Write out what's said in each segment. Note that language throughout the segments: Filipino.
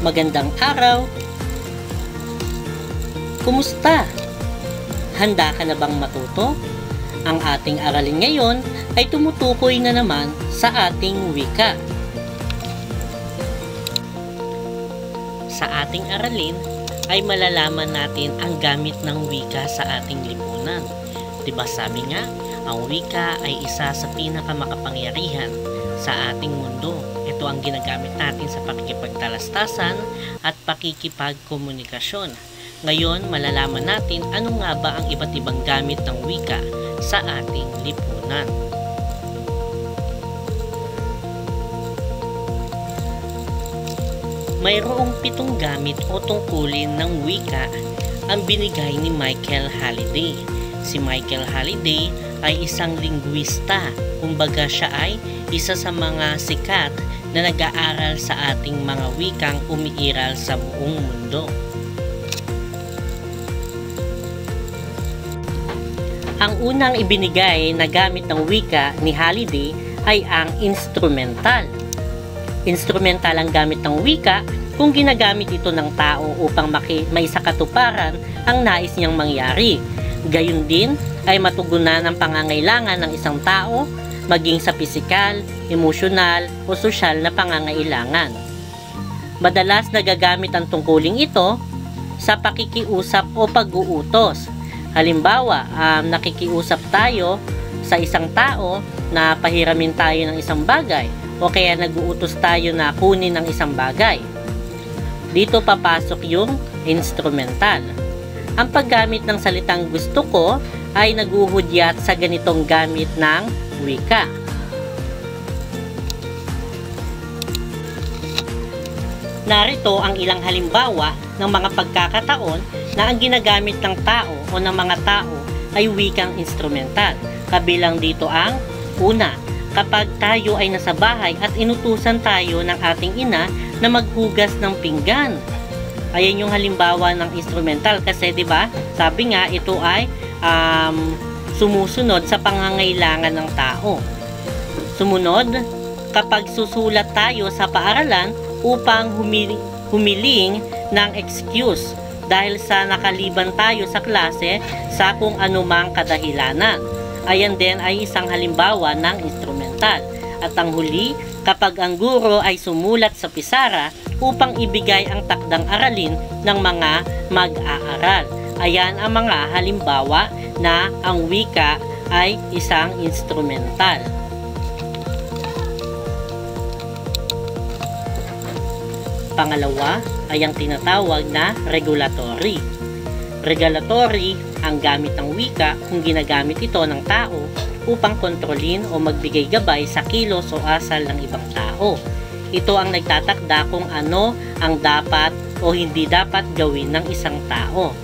Magandang araw! Kumusta? Handa ka na bang matuto? Ang ating aralin ngayon ay tumutukoy na naman sa ating wika. Sa ating aralin ay malalaman natin ang gamit ng wika sa ating lipunan. Diba sabi nga, ang wika ay isa sa pinakamakapangyarihan sa ating mundo. Ito ang ginagamit natin sa pakikipagtalastasan at pakikipagkomunikasyon. Ngayon, malalaman natin ano nga ba ang iba't ibang gamit ng wika sa ating lipunan. Mayroong 7 gamit o tungkulin ng wika ang binigay ni Michael Halliday. Si Michael Halliday ay isang linguista. Kumbaga siya ay isa sa mga sikat na nag-aaral sa ating mga wikang umiiral sa buong mundo. Ang unang ibinigay na gamit ng wika ni Halliday ay ang instrumental. Instrumental ang gamit ng wika kung ginagamit ito ng tao upang maisakatuparan ang nais niyang mangyari. Gayun din ay matugunan ang pangangailangan ng isang tao maging sa pisikal, emosyonal o sosyal na pangangailangan. Madalas nagagamit ang tungkuling ito sa pakikiusap o pag-uutos. Halimbawa, nakikiusap tayo sa isang tao na pahiramin tayo ng isang bagay o kaya nag-uutos tayo na kunin ng isang bagay. Dito papasok yung instrumental. Ang paggamit ng salitang gusto ko ay naguhudyat sa ganitong gamit ng wika. Narito ang ilang halimbawa ng mga pagkakataon na ang ginagamit ng tao o ng mga tao ay wikang instrumental. Kabilang dito ang una, kapag tayo ay nasa bahay at inutusan tayo ng ating ina na maghugas ng pinggan. Ayan yung halimbawa ng instrumental kasi 'di ba? Sabi nga ito ay sumusunod sa pangangailangan ng tao. Sumunod, kapag susulat tayo sa paaralan upang humiling ng excuse dahil sa nakaliban tayo sa klase sa kung anumang kadahilanan. Ayan din ay isang halimbawa ng instrumental. At ang huli, kapag ang guro ay sumulat sa pisara upang ibigay ang takdang aralin ng mga mag-aaral. Ayan ang mga halimbawa na ang wika ay isang instrumental. Pangalawa ay ang tinatawag na regulatory. Regulatory ang gamit ng wika kung ginagamit ito ng tao upang kontrolin o magbigay gabay sa kilos o asal ng ibang tao. Ito ang nagtatakda kung ano ang dapat o hindi dapat gawin ng isang tao.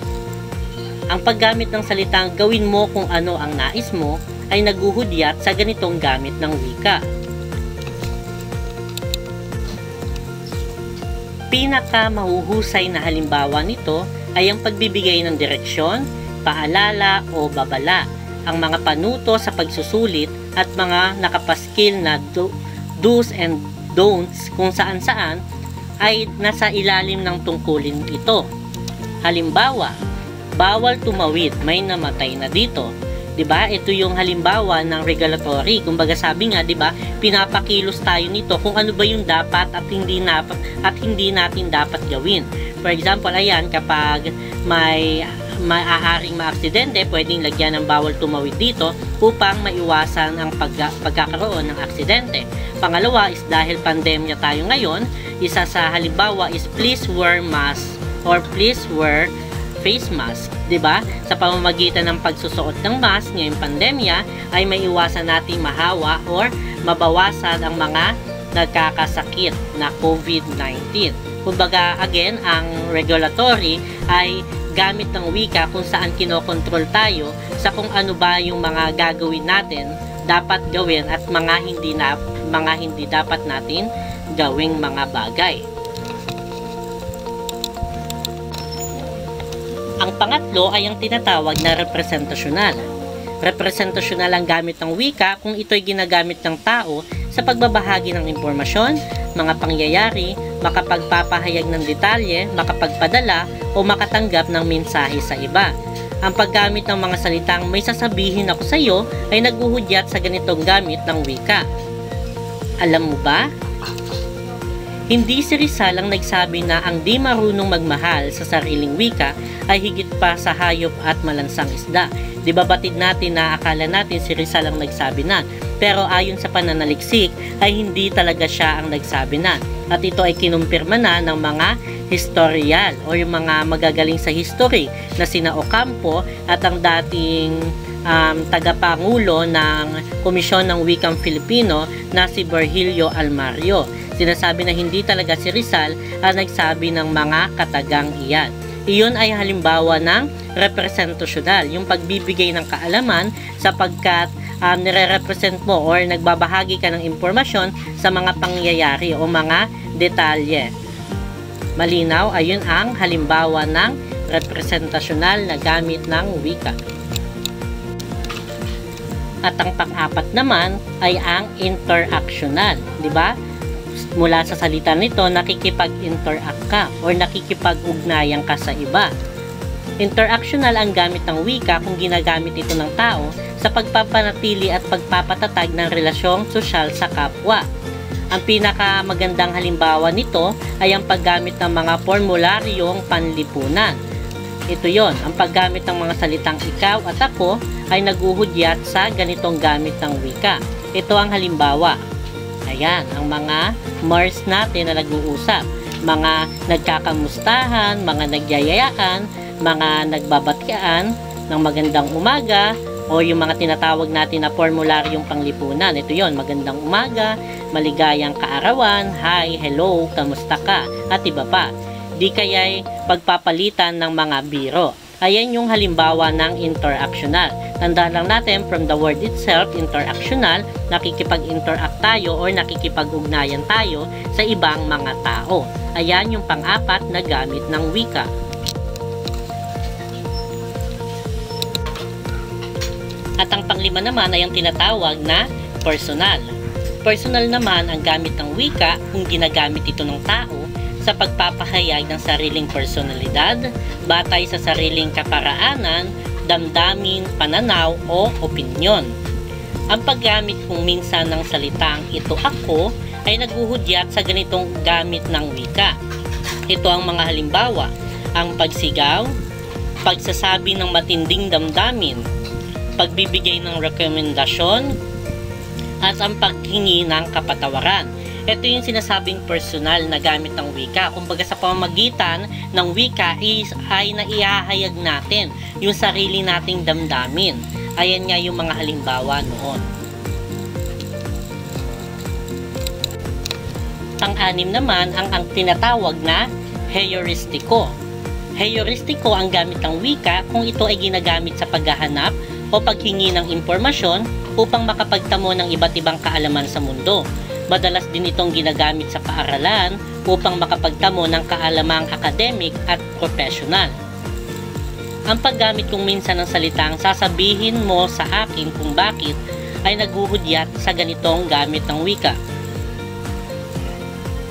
Ang paggamit ng salitang gawin mo kung ano ang nais mo ay naguhudyat sa ganitong gamit ng wika. Pinaka mahuhusay na halimbawa nito ay ang pagbibigay ng direksyon, paalala o babala, ang mga panuto sa pagsusulit at mga nakapaskil na do's and don'ts kung saan-saan ay nasa ilalim ng tungkulin ito. Halimbawa, bawal tumawid, may namatay na dito. 'Di ba? Ito yung halimbawa ng regulatory. Kumbaga sabi nga, 'di ba, pinapakilos tayo nito kung ano ba yung dapat at hindi natin dapat gawin. For example, ayan, kapag may maaaring maaksidente, pwedeng lagyan ng bawal tumawid dito upang maiwasan ang pagkakaroon ng aksidente. Pangalawa is dahil pandemya tayo ngayon, isa sa halimbawa is please wear mask or please wear face mask, 'di ba? Sa pamamagitan ng pagsusuot ng mask ngayong pandemya ay maiwasan nating mahawa or mabawasan ang mga nagkakasakit na COVID-19. Kumbaga, again, ang regulatory ay gamit ng wika kung saan kinokontrol tayo sa kung ano ba yung mga gagawin natin, dapat gawin at mga hindi dapat natin gawing mga bagay. Ang pangatlo ay ang tinatawag na representasyonal. Representasyonal ang gamit ng wika kung ito'y ginagamit ng tao sa pagbabahagi ng impormasyon, mga pangyayari, makapagpapahayag ng detalye, makapagpadala o makatanggap ng mensahe sa iba. Ang paggamit ng mga salitang may sasabihin ako sa iyo ay naghuhudyat sa ganitong gamit ng wika. Alam mo ba? Hindi si Rizal ang nagsabi na ang di marunong magmahal sa sariling wika ay higit pa sa hayop at malansang isda. Di ba batid natin na akala natin si Rizal ang nagsabi na, pero ayon sa pananaliksik ay hindi talaga siya ang nagsabi na. At ito ay kinumpirma na ng mga historial o yung mga magagaling sa history na sina Ocampo at ang dating tagapangulo ng Komisyon ng Wikang Filipino na si Virgilio Almario. Sinasabi na hindi talaga si Rizal ang nagsabi ng mga katagang iyan. Iyon ay halimbawa ng representasyonal, yung pagbibigay ng kaalaman sapagkat nire-represent mo or nagbabahagi ka ng impormasyon sa mga pangyayari o mga detalye. Malinaw, ayun ang halimbawa ng representasyonal na gamit ng wika. At ang pang-apat naman ay ang interactional, di ba? Mula sa salita nito, nakikipag-interact ka or nakikipag-ugnayan ka sa iba. Interactional ang gamit ng wika kung ginagamit ito ng tao sa pagpapanatili at pagpapatatag ng relasyong sosyal sa kapwa. Ang pinakamagandang halimbawa nito ay ang paggamit ng mga formularyong panlipunan. Ito yon, ang paggamit ng mga salitang ikaw at ako ay naguhudyat sa ganitong gamit ng wika. Ito ang halimbawa. Ayan, ang mga Mars natin na nag-uusap. Mga nagkakamustahan, mga nagyayayaan, mga nagbabatian ng magandang umaga, o yung mga tinatawag natin na formularyong panglipunan. Ito yon, magandang umaga, maligayang kaarawan, hi, hello, kamusta ka, at iba pa. Di kaya'y pagpapalitan ng mga biro. Ayan yung halimbawa ng interactional. Tandaan lang natin from the word itself, interactional, nakikipag-interact tayo or nakikipag-ugnayan tayo sa ibang mga tao. Ayan yung pang-apat na gamit ng wika. At ang panglima naman ay ang tinatawag na personal. Personal naman ang gamit ng wika kung ginagamit ito ng tao sa pagpapahayag ng sariling personalidad, batay sa sariling kaparaanan, damdamin, pananaw o opinyon. Ang paggamit kung minsan ng salitang ito ako ay naghuhudyat sa ganitong gamit ng wika. Ito ang mga halimbawa, ang pagsigaw, pagsasabi ng matinding damdamin, pagbibigay ng rekomendasyon, at ang paghingi ng kapatawaran. Ito yung sinasabing personal na gamit ng wika. Kumbaga sa pamamagitan ng wika ay naihahayag natin yung sarili nating damdamin. Ayan nga yung mga halimbawa noon. Pang-anim naman ang tinatawag na heuristiko. Heuristiko ang gamit ng wika kung ito ay ginagamit sa paghahanap o paghingi ng impormasyon upang makapagtamo ng iba't ibang kaalaman sa mundo. Madalas din itong ginagamit sa paaralan upang makapagtamo ng kaalamang akademik at professional. Ang paggamit kung minsan ng salitang sasabihin mo sa akin kung bakit ay naghuhudyat sa ganitong gamit ng wika.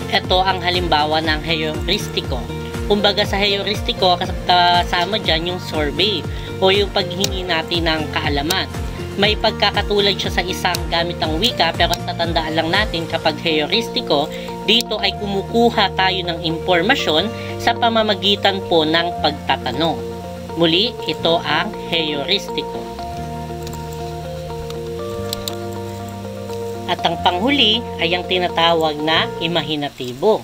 Ito ang halimbawa ng heuristiko. Kumbaga sa heuristiko, kasama dyan yung survey o yung paghingi natin ng kaalaman. May pagkakatulad siya sa isang gamit ng wika, pero tatandaan lang natin kapag heuristiko, dito ay kumukuha tayo ng impormasyon sa pamamagitan po ng pagtatanong. Muli, ito ang heuristiko. At ang panghuli ay ang tinatawag na imahinatibo.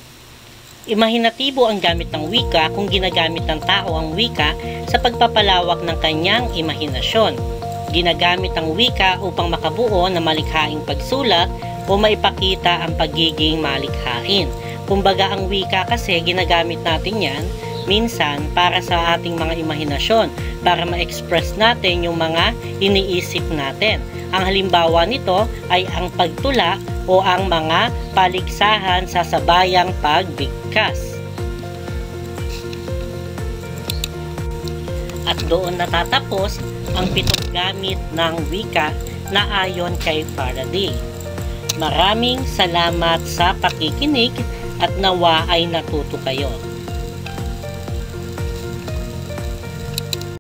Imahinatibo ang gamit ng wika kung ginagamit ng tao ang wika sa pagpapalawak ng kanyang imahinasyon. Ginagamit ang wika upang makabuo ng malikhaing pagsulat o maipakita ang pagiging malikhain. Kumbaga ang wika kasi ginagamit natin yan minsan para sa ating mga imahinasyon, para ma-express natin yung mga iniisip natin. Ang halimbawa nito ay ang pagtula o ang mga paligsahan sa sabayang pagbigkas. At doon natatapos ang 7 gamit ng wika na ayon kay Faraday. Maraming salamat sa pakikinig at nawa ay natuto kayo.